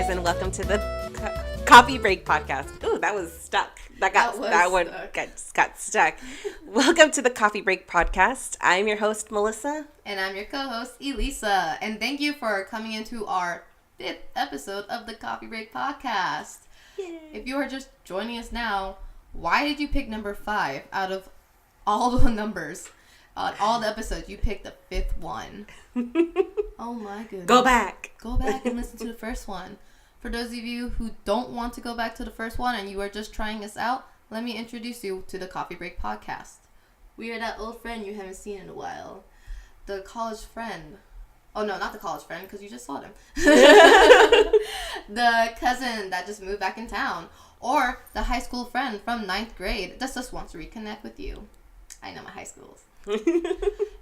and welcome to the Coffee Break Podcast. Ooh, that was stuck. That one got stuck. Welcome to the Coffee Break Podcast. I'm your host, Melissa. And I'm your co-host, Elisa. And thank you for coming into our 5th episode of the Coffee Break Podcast. Yay. If you are just joining us now, why did you pick number 5 out of all the numbers? On all the episodes, you picked the 5th one. Oh my goodness. Go back And listen to the first one. For those of you who don't want to go back to the first one and you are just trying us out, let me introduce you to the Coffee Break Podcast. We are that old friend you haven't seen in a while. The college friend. Oh no, not the college friend, because you just saw them. The cousin that just moved back in town. Or the high school friend from 9th grade that just wants to reconnect with you. I know my high schools.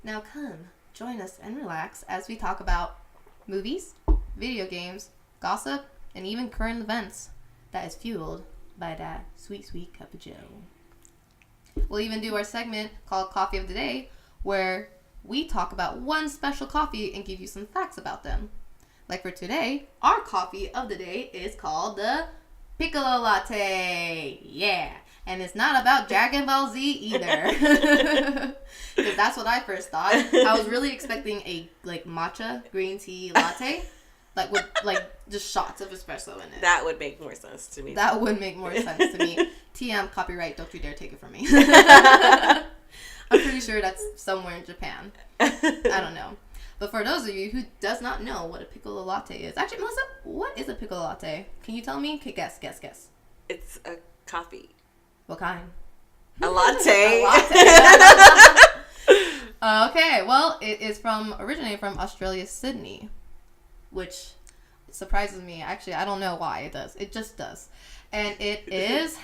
Now come, join us and relax as we talk about movies, video games, gossip, and even current events that is fueled by that sweet, sweet cup of joe. We'll even do our segment called Coffee of the Day, where we talk about one special coffee and give you some facts about them. Like for today, our coffee of the day is called the Piccolo Latte. Yeah. And it's not about Dragon Ball Z either. Because that's what I first thought. I was really expecting a matcha green tea latte. With just shots of espresso in it. That would make more sense to me. That would make more sense to me. TM, copyright, don't you dare take it from me. I'm pretty sure that's somewhere in Japan. I don't know. But for those of you who does not know what a piccolo latte is. Actually, Melissa, what is a piccolo latte? Can you tell me? Okay, guess. It's a coffee. What kind? A latte. Okay, well, it is originated from Australia's Sydney, which surprises me. Actually, I don't know why it does. It just does. And it is...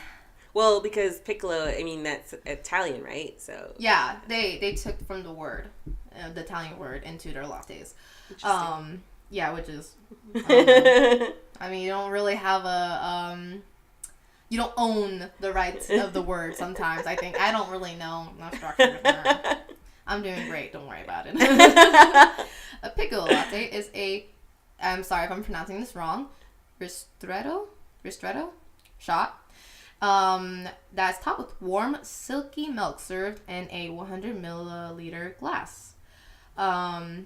Well, because piccolo, I mean, that's Italian, right? So yeah, they took from the word, the Italian word, into their lattes. Yeah, which is... I mean, you don't really have you don't own the rights of the word sometimes, I think. I don't really know. I'm not structured. I'm doing great. Don't worry about it. A piccolo latte is I'm sorry if I'm pronouncing this wrong, ristretto shot. That's topped with warm, silky milk served in a 100 milliliter glass. And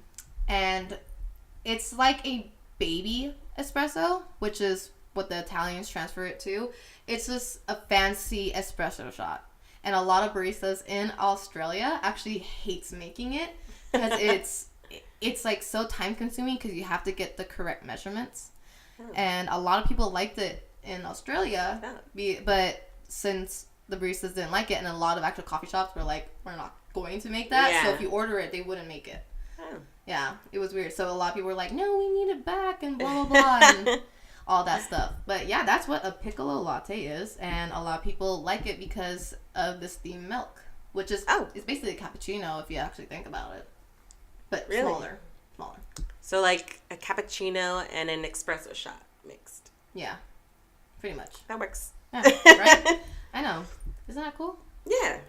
it's like a baby espresso, which is what the Italians transfer it to. It's just a fancy espresso shot. And a lot of baristas in Australia actually hates making it because it's like so time consuming because you have to get the correct measurements. Oh. And a lot of people liked it in Australia, but since the baristas didn't like it, and a lot of actual coffee shops were like, we're not going to make that. Yeah. So if you order it, they wouldn't make it. Oh. Yeah, it was weird. So a lot of people were like, no, we need it back and blah, blah, blah. And all that stuff. But yeah, that's what a piccolo latte is, and a lot of people like it because of the steamed milk, which is it's basically a cappuccino if you actually think about it, but really? smaller. So like a cappuccino and an espresso shot mixed. Yeah, pretty much. That works. Yeah, right? I know. Isn't that cool? Yeah.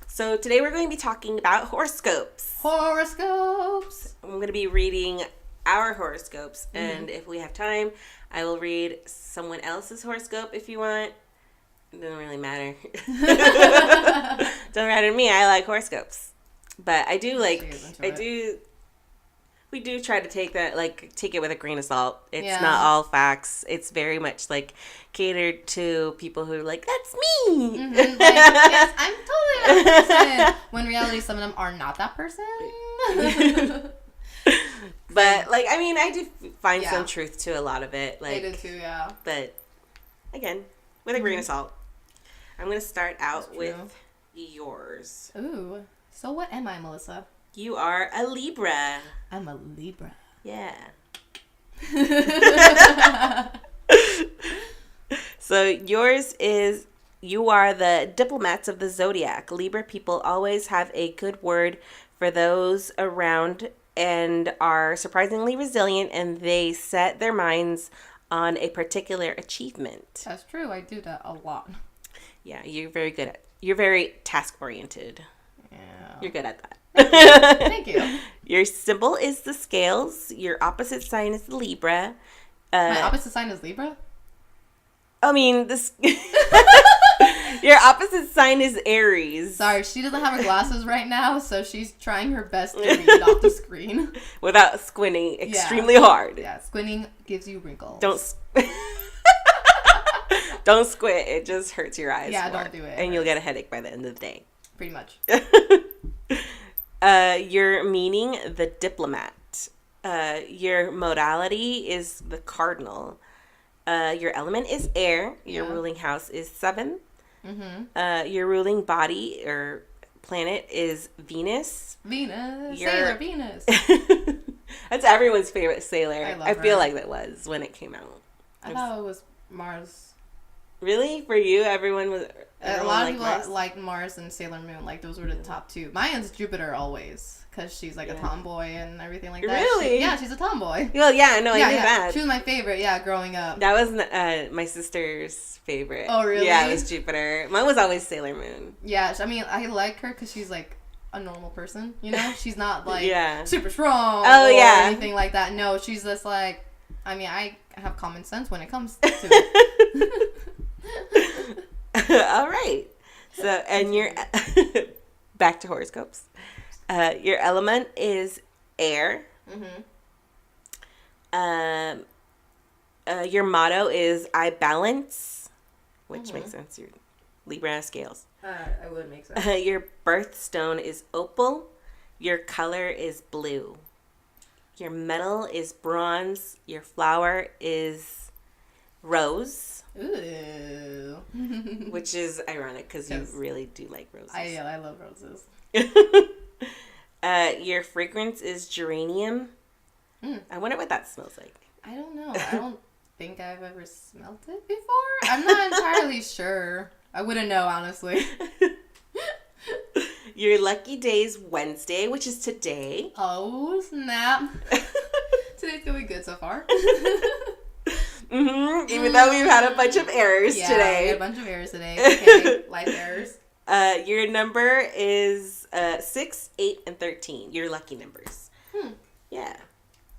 So today we're going to be talking about horoscopes. I'm going to be reading our horoscopes, and if we have time, I will read someone else's horoscope if you want. It doesn't really matter. Doesn't matter to me. I like horoscopes, but we do try to take it with a grain of salt. It's not all facts. It's very much catered to people who are like, that's me. Mm-hmm. Yes, I'm totally that person. When in reality, some of them are not that person. But I do find some truth to a lot of it. I do too, yeah. But again, with a grain of salt. I'm gonna start out with yours. Ooh. So what am I, Melissa? You are a Libra. I'm a Libra. Yeah. So yours is, you are the diplomats of the Zodiac. Libra people always have a good word for those around and are surprisingly resilient, and they set their minds on a particular achievement. That's true. I do that a lot. Yeah, you're very task-oriented. Yeah. You're good at that. Thank you. Your symbol is the scales. Your opposite sign is the Libra. My opposite sign is Libra? I mean, this... Your opposite sign is Aries. Sorry, she doesn't have her glasses right now, so she's trying her best to read off the screen. Without squinting extremely hard. Yeah, squinting gives you wrinkles. Don't squint. It just hurts your eyes. Yeah, more. don't do it. And you'll get a headache by the end of the day. Pretty much. Your meaning, the diplomat. Your modality is the cardinal. Your element is air. Your ruling house is 7. Mm-hmm. Your ruling body or planet is Venus. Sailor Venus. That's everyone's favorite sailor. I feel her. like that was when it came out. I thought it was Mars. Really? For you, everyone was... A lot of people liked Mars and Sailor Moon. Like, those were the top 2. Mine's Jupiter always. Because she's like a tomboy and everything like that. Really? She's a tomboy. Well, yeah, no, I knew that. She was my favorite, growing up. That was my sister's favorite. Oh, really? Yeah, it was Jupiter. Mine was always Sailor Moon. Yeah, I mean, I like her because she's like a normal person, you know? She's not like yeah. super strong or anything like that. No, she's just like, I mean, I have common sense when it comes to it. All right. So, and your back to horoscopes. Your element is air. Mm-hmm. Your motto is I balance, which makes sense. You're Libra scales. I would make sense. Your birthstone is opal. Your color is blue. Your metal is bronze. Your flower is rose. Ooh. Which is ironic because you really do like roses. I love roses. Your fragrance is geranium. I wonder what that smells like. I don't know. I don't think I've ever smelled it before. I'm not entirely sure. I wouldn't know, honestly. Your lucky day is Wednesday, which is today. Oh, snap. Today's going good so far. Even though we've had a bunch of errors today. Yeah, we had a bunch of errors today. Okay, life errors. Your number is 6, 8, and 13. Your lucky numbers. Yeah.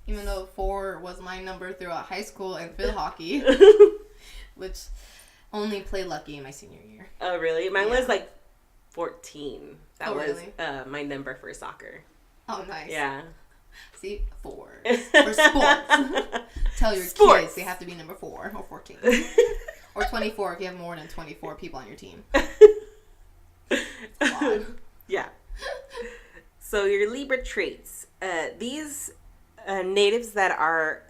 Even though 4 was my number throughout high school and field hockey, which only played lucky in my senior year. Oh, really? Mine was like 14. That was really? my number for soccer. Oh, nice. Yeah. See, 4 for sports. Tell your kids they have to be number 4 or 14 or 24 if you have more than 24 people on your team. Yeah. So your Libra traits. These natives that are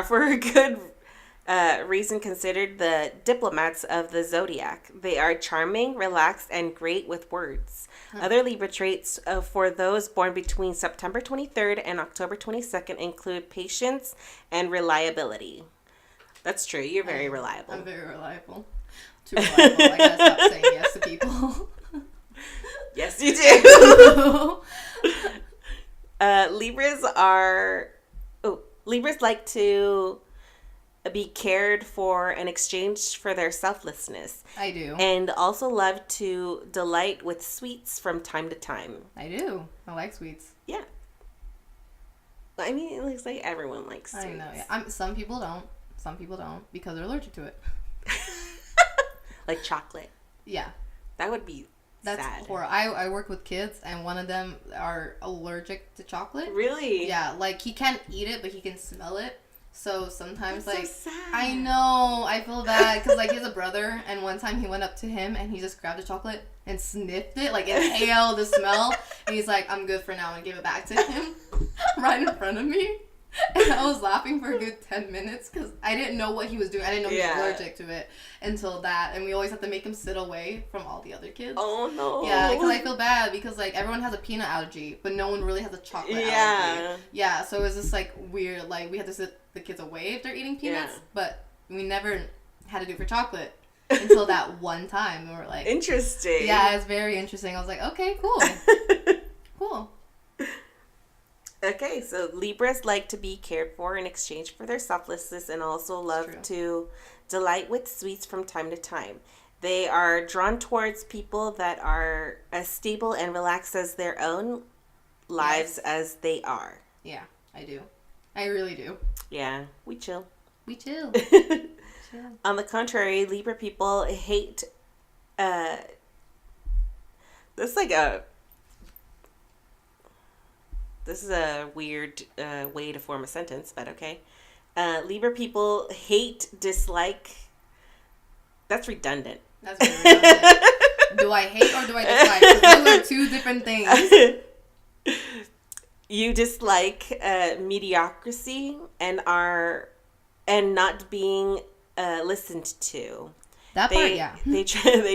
for a good reason considered the diplomats of the Zodiac. They are charming, relaxed, and great with words. Other Libra traits for those born between September 23rd and October 22nd include patience and reliability. That's true. You're very reliable. I'm very reliable. Too reliable. I gotta stop saying yes to people. Yes, you do. Libras like to be cared for in exchange for their selflessness. I do. And also love to delight with sweets from time to time. I do. I like sweets. Yeah. I mean, it looks like everyone likes sweets. I know, yeah. Some people don't. Some people don't because they're allergic to it. Like chocolate. Yeah. That would be That's sad. horrible. I work with kids, and one of them are allergic to chocolate. Really? Yeah, like he can't eat it, but he can smell it. So sometimes, That's like, so sad. I know, I feel bad because like he has a brother, and one time he went up to him and he just grabbed the chocolate and sniffed it, like inhaled the smell, and he's like, "I'm good for now," and gave it back to him right in front of me. And I was laughing for a good 10 minutes because I didn't know what he was doing. I didn't know he was allergic to it until that. And we always have to make him sit away from all the other kids. Oh, no. Yeah, because I feel bad because, like, everyone has a peanut allergy, but no one really has a chocolate allergy. Yeah, so it was just, like, weird. Like, we had to sit the kids away if they're eating peanuts, but we never had to do it for chocolate until that one time. And we were like... Interesting. Yeah, it's very interesting. I was like, okay, cool. Cool. Okay, so Libras like to be cared for in exchange for their selflessness and also love to delight with sweets from time to time. They are drawn towards people that are as stable and relaxed as their own lives as they are. Yeah, I do. I really do. Yeah, we chill. We chill. On the contrary, Libra people hate. This is like a. This is a weird way to form a sentence, but okay. Libra people hate, dislike. That's redundant. That's very redundant. Do I hate or do I dislike? 'Cause those are two different things. You dislike mediocrity and not being listened to. That part, yeah. They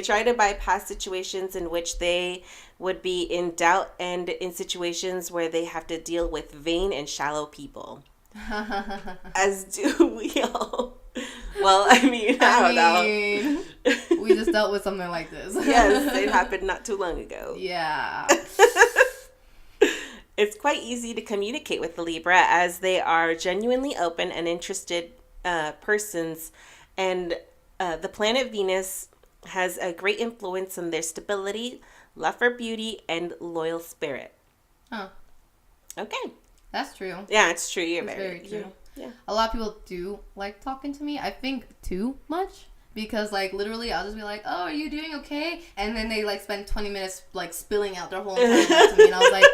try to bypass situations in which they would be in doubt and in situations where they have to deal with vain and shallow people. As do we all. Well, I mean, I don't know. We just dealt with something like this. Yes, it happened not too long ago. Yeah. It's quite easy to communicate with the Libra as they are genuinely open and interested persons, and the planet Venus has a great influence on their stability, love for beauty, and loyal spirit. Huh. Okay. That's true. Yeah, it's true. You're very true. Yeah. A lot of people do like talking to me. I think too much. Because, like, literally, I'll just be like, oh, are you doing okay? And then they, like, spend 20 minutes, like, spilling out their whole entire life to me. And I was like,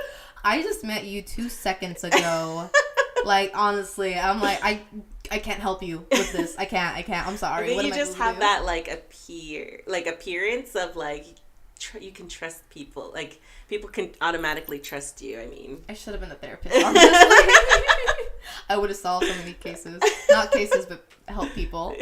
I just met you 2 seconds ago. Like, honestly, I'm like, I can't help you with this. I can't. I'm sorry. I think what you am just I have do? that, like, appearance of, like, you can trust people. Like, people can automatically trust you. I mean, I should have been a therapist, honestly. I would have solved so many cases. Not cases, but help people.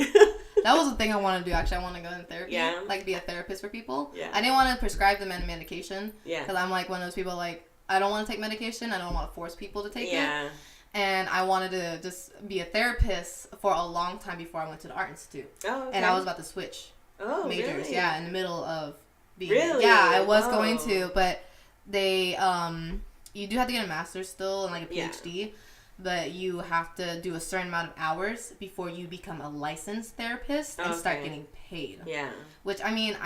That was the thing I want to do, actually. I want to go in therapy. Yeah. Like, be a therapist for people. Yeah. I didn't want to prescribe them any medication. Yeah. Because I'm, like, one of those people, like, I don't want to take medication. I don't want to force people to take it. And I wanted to just be a therapist for a long time before I went to the Art Institute. Oh, okay. And I was about to switch majors. Really? Yeah, in the middle of being... Really? Yeah, I was going to, but they... you do have to get a master's still and, like, a PhD. Yeah. But you have to do a certain amount of hours before you become a licensed therapist and start getting paid. Yeah. Which, I mean,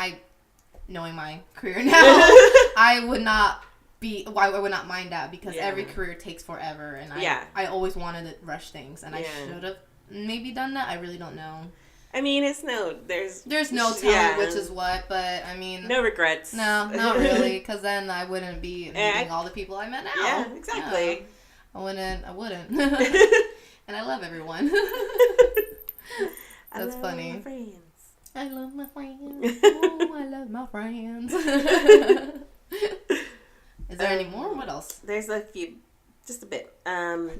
knowing my career now, I would not mind that because every career takes forever. And I always wanted to rush things. And I should have maybe done that. I really don't know. I mean, there's no telling which is what, but I mean... No regrets. No, not really, because then I wouldn't be meeting all the people I met now. Yeah, exactly. Yeah. I wouldn't. And I love everyone. That's funny. My friends. I love my friends. Oh, I love my friends. Is there any more? What else? There's a few. Just a bit.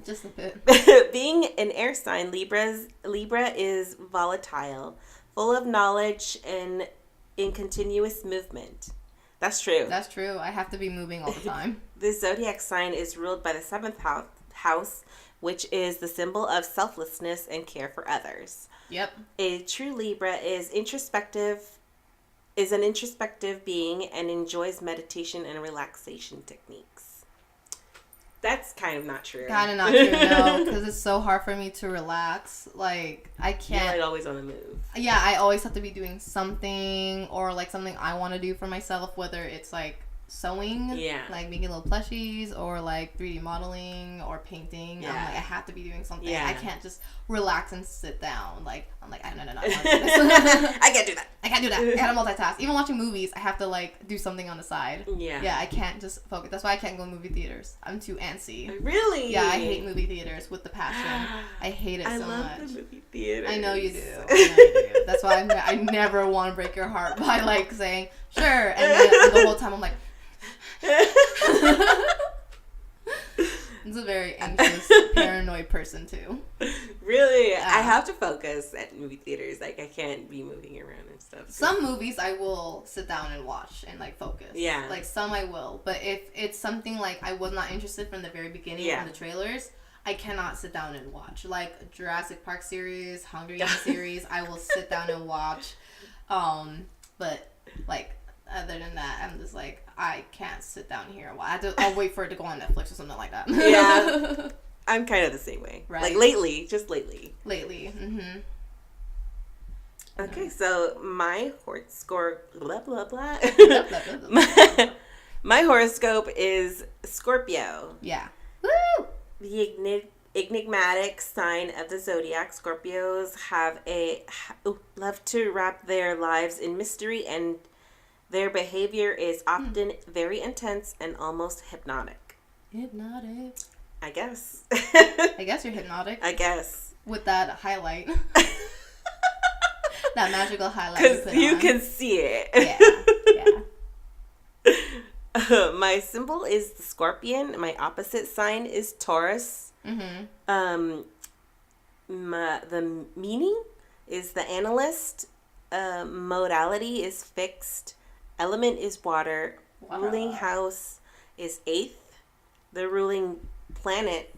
Just a bit. Being an air sign, Libra is volatile, full of knowledge, and in continuous movement. That's true. That's true. I have to be moving all the time. The Zodiac sign is ruled by the 7th house, which is the symbol of selflessness and care for others. Yep. A true Libra is an introspective being and enjoys meditation and relaxation techniques. That's kind of not true. Kind of not true, no, because it's so hard for me to relax. Like, I can't. You're like always on the move. Yeah, I always have to be doing something or like something I want to do for myself, whether it's like sewing, like making little plushies, or like 3D modeling or painting. I'm like, I have to be doing something. I can't just relax and sit down. Like, I'm like, no, I want to do this. I can't do that. I gotta multitask. Even watching movies, I have to like do something on the side. Yeah, I can't just focus. That's why I can't go to movie theaters. I'm too antsy. Really? Yeah, I hate movie theaters with the passion. I hate it so much. I love the movie theaters. I know you do. That's why I never want to break your heart by like saying sure, and then the whole time I'm like. It's a very anxious, paranoid person too. Really? I have to focus at movie theaters. Like, I can't be moving around and stuff. Some movies I will sit down and watch and like focus. Yeah. Like some I will, but if it's something like I was not interested from the very beginning from the trailers, I cannot sit down and watch. Like Jurassic Park series, Hunger Games series, I will sit down and watch. But like other than that, I'm just like, I can't sit down here and watch. I'll wait for it to go on Netflix or something like that. Yeah. I'm kind of the same way. Right. Like lately, just lately. Mm-hmm. Okay, so my horoscope, blah, blah, blah. My horoscope is Scorpio. Yeah. Woo! The enigmatic sign of the zodiac. Scorpios love to wrap their lives in mystery, and their behavior is often very intense and almost hypnotic. Hypnotic. I guess. I guess you're hypnotic. I guess. With that highlight. That magical highlight. Because you can see it. Yeah. My symbol is the scorpion. My opposite sign is Taurus. Mm-hmm. The meaning is the analyst. Modality is fixed. Element is water. Wow. Ruling house is 8th. The ruling planet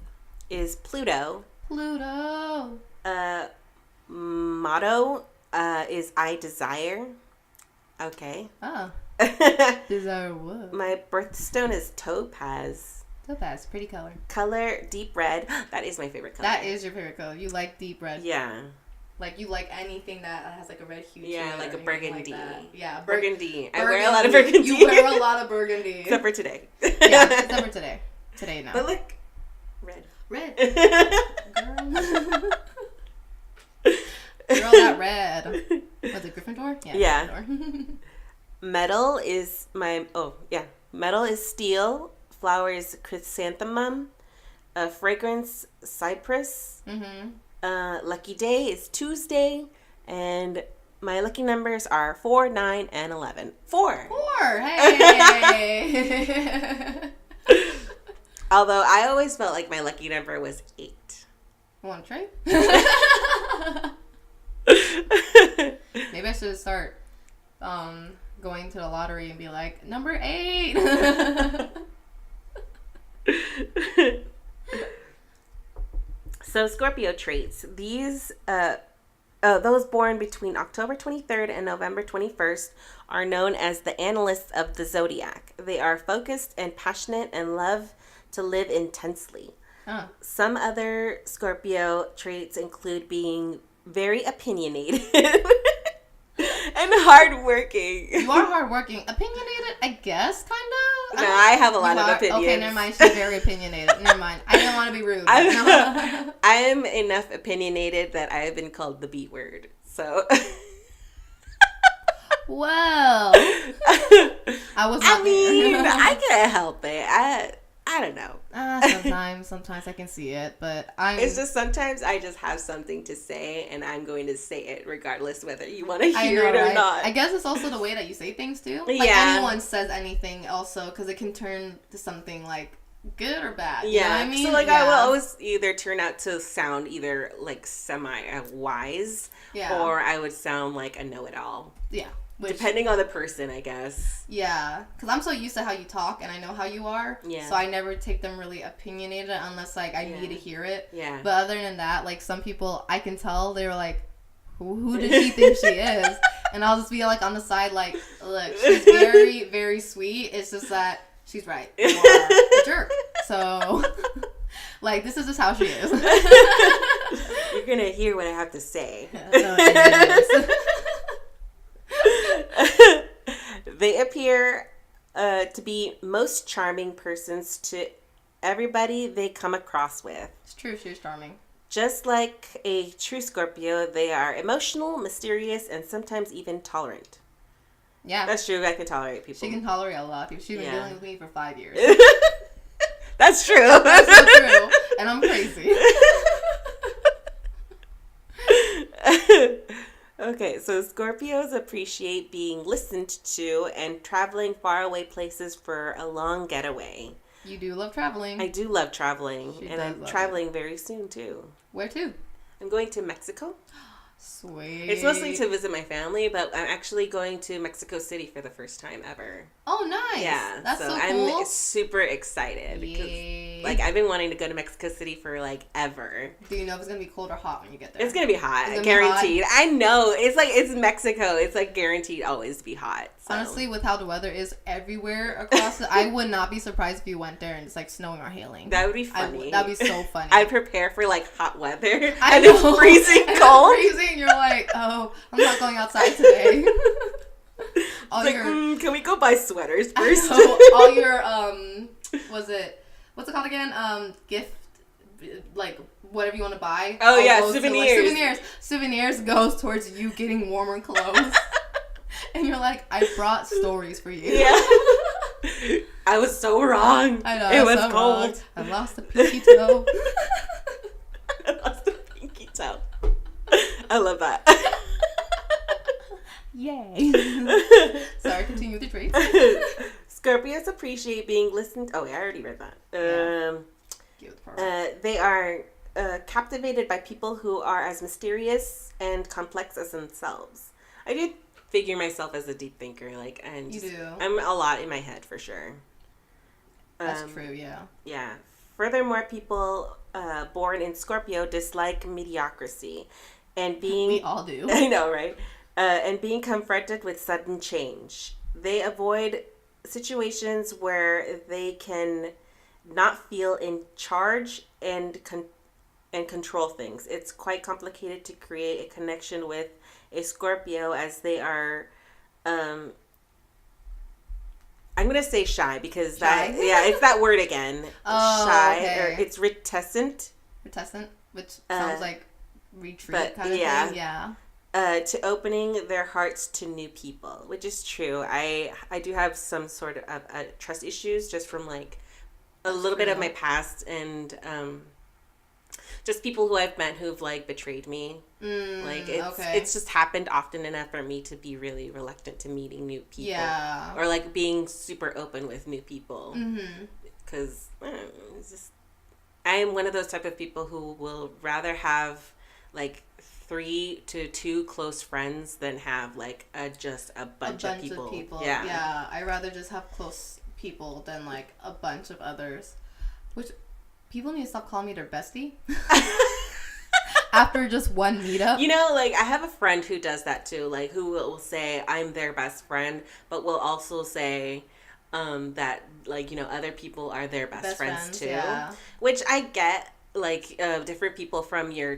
is Pluto. Pluto. Motto is I desire. Okay. Oh. Desire what? My birthstone is topaz. Topaz, pretty color. Color, deep red. That is my favorite color. That is your favorite color. You like deep red. Yeah. Like, you like anything that has, like, a red hue to Yeah, it like or a anything burgundy. Like yeah, burgundy. I burgundy. wear a lot of burgundy. You wear a lot of burgundy. Except for today. Yeah, except for today. Today now. But look, red. Red. Girl. Girl, that red. Was it Gryffindor? Yeah. Gryffindor. Metal is Metal is steel. Flower is chrysanthemum. Fragrance, cypress. Mm-hmm. Lucky day is Tuesday. And my lucky numbers are 4, 9, and 11. 4. 4. Hey. Although I always felt like my lucky number was 8. Want to trade? Maybe I should start going to the lottery and be like, number 8. So Scorpio traits. These, those born between October 23rd and November 21st are known as the analysts of the zodiac. They are focused and passionate and love to live intensely. Huh. Some other Scorpio traits include being very opinionated and hardworking. You are hardworking. Opinionated, I guess, kind of. No, I have a lot of opinions. Okay, never mind. She's very opinionated. Never mind. I didn't want to be rude. I'm enough opinionated that I have been called the B word. So. Well. I can't help it. I don't know. Sometimes I can see it, but It's just sometimes I just have something to say, and I'm going to say it regardless whether you want to hear it or not. I guess it's also the way that you say things too. Like anyone says anything also, because it can turn to something like good or bad. You know what I mean? So I will always either turn out to sound either like semi-wise, or I would sound like a know-it-all. Yeah. Depending on the person, I guess. Yeah, because I'm so used to how you talk, and I know how you are. Yeah. So I never take them really opinionated unless, like, I need to hear it. Yeah. But other than that, like, some people, I can tell, they were like, who does she think she is? And I'll just be, like, on the side, like, look, she's very, very sweet. It's just that she's right. You are a jerk. So, like, this is just how she is. You're going to hear what I have to say. They appear to be most charming persons to everybody they come across with. It's true, she's charming. Just like a true Scorpio, they are emotional, mysterious, and sometimes even tolerant. Yeah. That's true, I can tolerate people. She can tolerate a lot of people. She's been dealing with me for 5 years. That's true. That's so true. And I'm crazy. Okay, so Scorpios appreciate being listened to and traveling faraway places for a long getaway. You do love traveling. I do love traveling, and I'm traveling very soon too. Where to? I'm going to Mexico. Sweet. It's mostly to visit my family, but I'm actually going to Mexico City for the first time ever. Oh, nice. Yeah. That's so cool. I'm super excited. Because, like, I've been wanting to go to Mexico City for, like, ever. Do you know if it's going to be cold or hot when you get there? It's going to be hot. Guaranteed. I know. It's like, it's Mexico. It's, like, guaranteed always to be hot. So. Honestly, with how the weather is everywhere across it, I would not be surprised if you went there and it's, like, snowing or hailing. That would be funny. That would be so funny. I prepare for, like, hot weather. And it's freezing cold. It's freezing. You're like, oh, I'm not going outside today. Can we go buy sweaters first? All your, what's it called again? Gift like whatever you want to buy. Oh yeah, souvenirs. Souvenirs goes towards you getting warmer clothes. And you're like, I brought stories for you. Yeah. I was so wrong. I know. It was so cold. Wrong. I lost a pinky toe. I lost a pinky toe. I love that. Yay. Sorry, continue with the traits. Scorpios appreciate being listened. Oh, yeah, I already read that. They are captivated by people who are as mysterious and complex as themselves. I do figure myself as a deep thinker, like, and you do. I'm a lot in my head for sure. That's true, yeah. Yeah. Furthermore, people born in Scorpio dislike mediocrity, and being we all do. I know, right? And being confronted with sudden change. They avoid situations where they can not feel in charge and control things. It's quite complicated to create a connection with a Scorpio, as they are I'm gonna say shy because that it's that word again. Shy, okay. or it's reticent. Reticent, which sounds like retreat kind of thing. Yeah. To opening their hearts to new people, which is true. I do have some sort of trust issues just from like a little bit of my past, and just people who I've met who've like betrayed me. Like it's just happened often enough for me to be really reluctant to meeting new people. Yeah. Or like being super open with new people. Mm-hmm. Because it's just, I am one of those type of people who will rather have like 3 to 2 close friends than have like just a bunch of people. Yeah. I'd rather just have close people than like a bunch of others. Which people need to stop calling me their bestie. After just one meetup. You know, like, I have a friend who does that too, like, who will say, I'm their best friend, but will also say that, like, you know, other people are their best friends too. Yeah. Which I get, like, different people from your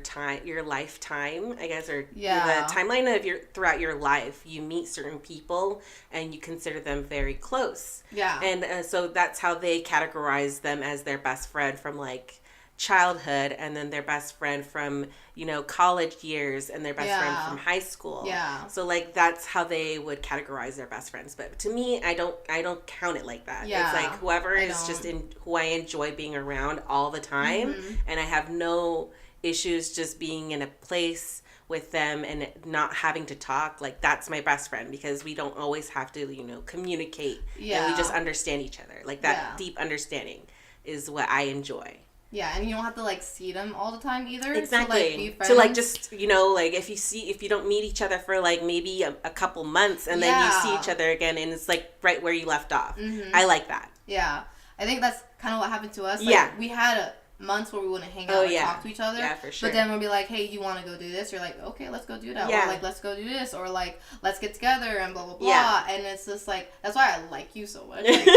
lifetime, I guess, or the timeline of throughout your life, you meet certain people and you consider them very close. Yeah. And so that's how they categorize them as their best friend from, like, childhood, and then their best friend from, you know, college years, and their best friend from high school. Yeah. So like that's how they would categorize their best friends. But to me, I don't count it like that. Yeah. It's like whoever is just who I enjoy being around all the time, and I have no issues just being in a place with them and not having to talk. Like that's my best friend, because we don't always have to, you know, communicate. And we just understand each other. Like that deep understanding is what I enjoy. Yeah, and you don't have to, like, see them all the time either. Exactly. To, like, be friends. To, like, just, you know, like, if you don't meet each other for, like, maybe a couple months, and then you see each other again, and it's, like, right where you left off. Mm-hmm. I like that. Yeah. I think that's kind of what happened to us. Like, we had months where we wouldn't hang out and talk to each other. Yeah, for sure. But then we'll be like, hey, you want to go do this? You're like, okay, let's go do that. Or, like, let's go do this. Or, like, let's get together and blah, blah, blah. Yeah. And it's just, like, that's why I like you so much. Like,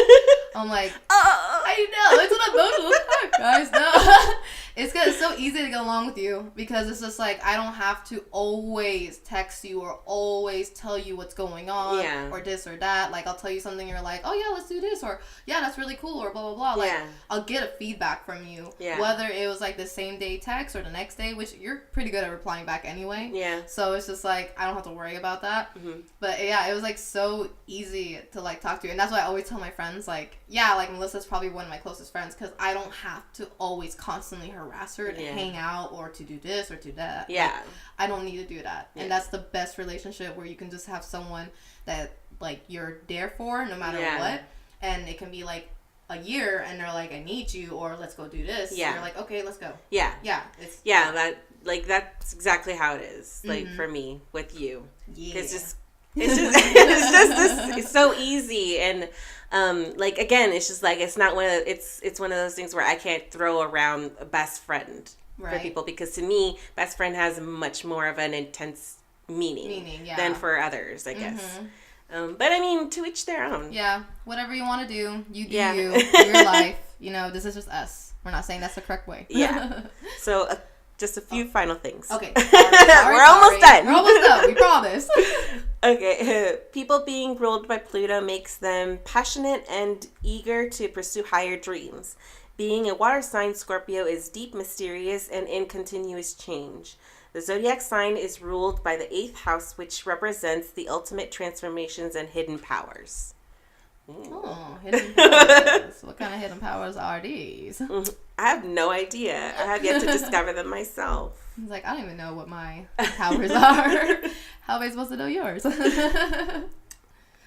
I'm like, I know. It's an emotional part, guys. No. It's good. It's so easy to get along with you, because it's just, like, I don't have to always text you or always tell you what's going on or this or that. Like, I'll tell you something, you're like, oh, yeah, let's do this. Or, yeah, that's really cool. Or blah, blah, blah. Like, I'll get a feedback from you. Yeah. Whether it was like the same day text or the next day, which you're pretty good at replying back anyway. Yeah. So it's just like, I don't have to worry about that. Mm-hmm. But yeah, it was like so easy to like talk to you. And that's why I always tell my friends, like, yeah, like Melissa's probably one of my closest friends, because I don't have to always constantly harass her to hang out or to do this or to that. Yeah. Like, I don't need to do that. Yeah. And that's the best relationship, where you can just have someone that like you're there for no matter what. And it can be like a year and they're like, I need you, or let's go do this. Yeah. And you're like, okay, let's go. Yeah. Yeah. That's exactly how it is. Like for me with you. Yeah. It's so easy. And like again, it's just like, it's not it's one of those things where I can't throw around a best friend for people, because to me, best friend has much more of an intense meaning than for others, I guess. But I mean, to each their own. Yeah. Whatever you want to do, you do you. Do your life. You know, this is just us. We're not saying that's the correct way. Yeah. So just a few final things. Okay. We're almost done. We're almost done. We promise. Okay. People being ruled by Pluto makes them passionate and eager to pursue higher dreams. Being a water sign, Scorpio is deep, mysterious, and in continuous change. The zodiac sign is ruled by the 8th house, which represents the ultimate transformations and hidden powers. Oh, hidden powers. What kind of hidden powers are these? I have no idea. I have yet to discover them myself. He's like, I don't even know what my powers are. How am I supposed to know yours?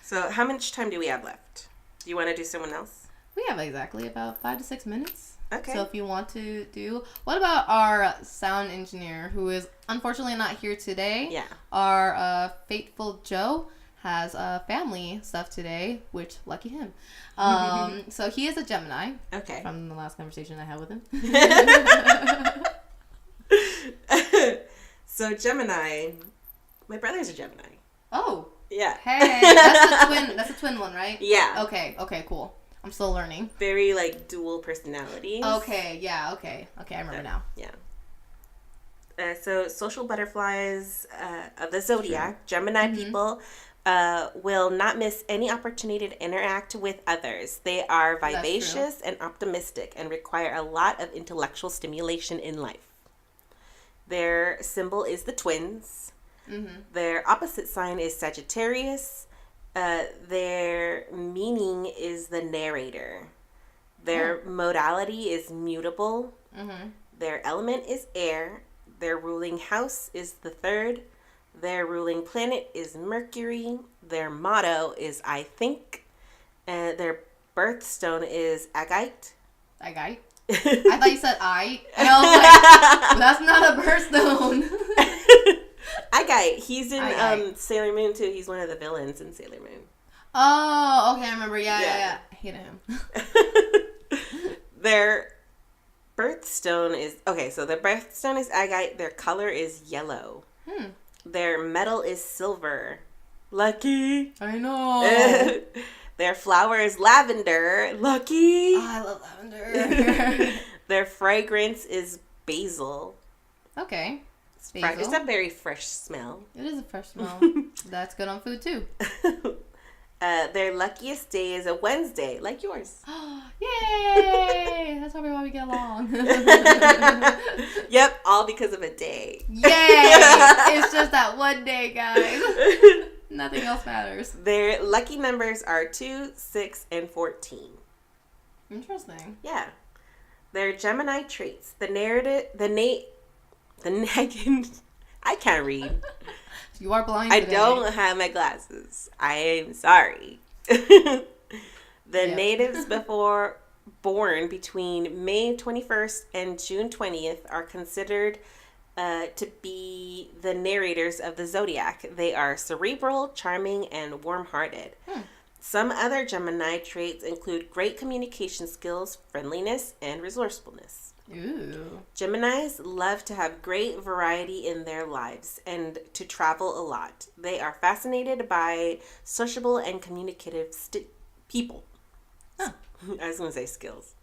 So how much time do we have left? Do you want to do someone else? We have exactly about 5 to 6 minutes. Okay. So if you want to do... What about our sound engineer, who is unfortunately not here today? Yeah. Our faithful Joe has family stuff today, which, lucky him. So he is a Gemini. Okay. From the last conversation I had with him. So Gemini... My brother's a Gemini. Oh. Yeah. Hey, that's the twin. That's the twin one, right? Yeah. Okay, cool. I'm still learning. Very, like, dual personalities. Okay, yeah, okay, I remember now. Yeah. So, social butterflies of the zodiac, Gemini people will not miss any opportunity to interact with others. They are vivacious and optimistic and require a lot of intellectual stimulation in life. Their symbol is the twins. Their opposite sign is Sagittarius. Their meaning is the narrator. Their modality is mutable. Their element is air. Their ruling house is the 3rd. Their ruling planet is Mercury. Their motto is I think. Their birthstone is agate. Agate? I thought you said I. And I was like, that's not a birthstone. Agate. He's in Sailor Moon too. He's one of the villains in Sailor Moon. Oh, okay, I remember. Yeah. I hated him. Their birthstone is... Okay, so their birthstone is agate. Their color is yellow. Their metal is silver. Lucky. I know. Their flower is lavender. Lucky. Oh, I love lavender. Their fragrance is basil. Okay. It's a very fresh smell. It is a fresh smell. That's good on food too. Their luckiest day is a Wednesday, like yours. Yay! That's probably why we get along. Yep, all because of a day. Yay! It's just that one day, guys. Nothing else matters. Their lucky numbers are 2, 6, and 14. Interesting. Yeah. Their Gemini traits. I can't read. You are blind today. I don't have my glasses. I am sorry. Natives born between May 21st and June 20th are considered to be the narrators of the zodiac. They are cerebral, charming, and warm-hearted. Some other Gemini traits include great communication skills, friendliness, and resourcefulness. Ooh. Geminis love to have great variety in their lives and to travel a lot. They are fascinated by sociable and communicative people. Huh. I was going to say skills.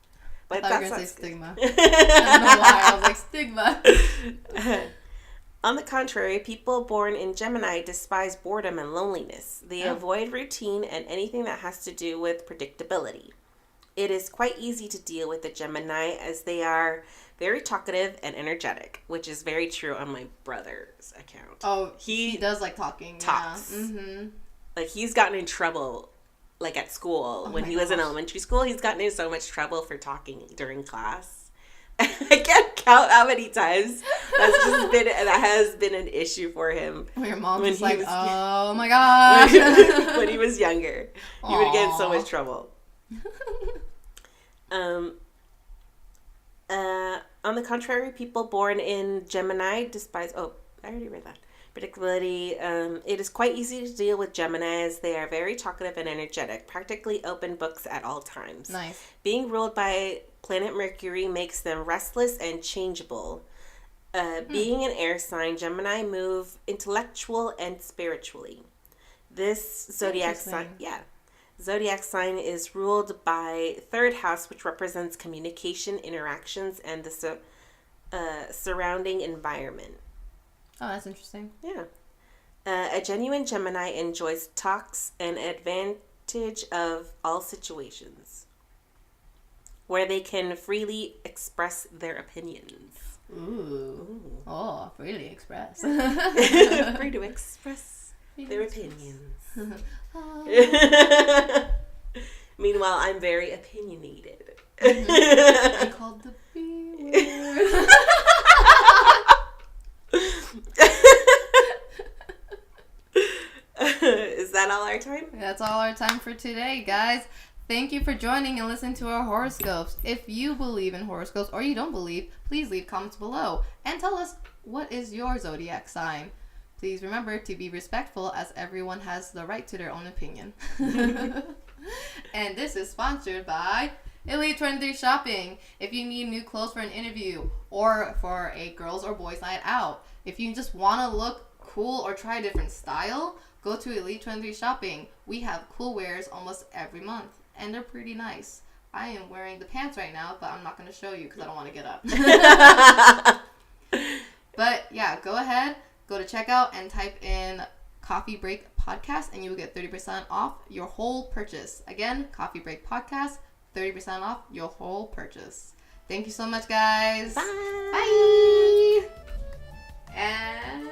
But I thought you were going to say stigma. I don't know why. I was like, stigma. On the contrary, people born in Gemini despise boredom and loneliness. They avoid routine and anything that has to do with predictability. It is quite easy to deal with the Gemini as they are very talkative and energetic, which is very true on my brother's account. Oh, he does like talking. Talks. Yeah. Mm-hmm. Like, he's gotten in trouble, like, at school. When he was in elementary school, he's gotten in so much trouble for talking during class. I can't count how many times that has been an issue for him. When your mom's just like, oh my gosh. When he was younger. He would get in so much trouble. On the contrary, people born in Gemini despise... Oh, I already read that. Predictability. It is quite easy to deal with Gemini as they are very talkative and energetic, practically open books at all times. Nice. Being ruled by planet Mercury makes them restless and changeable. Being an air sign, Gemini move intellectual and spiritually. This zodiac sign... Yeah. Zodiac sign is ruled by 3rd house, which represents communication, interactions, and the surrounding environment. Oh, that's interesting. Yeah. A genuine Gemini enjoys talks and advantage of all situations. where they can freely express their opinions. Ooh. Oh, freely express. Free to express their opinions. Meanwhile, I'm very opinionated. I called the B word. Is that all our time? That's all our time for today, guys. Thank you for joining and listening to our horoscopes. If you believe in horoscopes or you don't believe, please leave comments below and tell us what is your zodiac sign. Please remember to be respectful as everyone has the right to their own opinion. And this is sponsored by Elite 23 Shopping. If you need new clothes for an interview or for a girls or boys night out, if you just want to look cool or try a different style, go to Elite 23 Shopping. We have cool wears almost every month, and they're pretty nice. I am wearing the pants right now, but I'm not going to show you because I don't want to get up. But yeah, go ahead, go to checkout and type in Coffee Break Podcast, and you will get 30% off your whole purchase. Again, Coffee Break Podcast, 30% off your whole purchase. Thank you so much, guys. Bye. Bye. And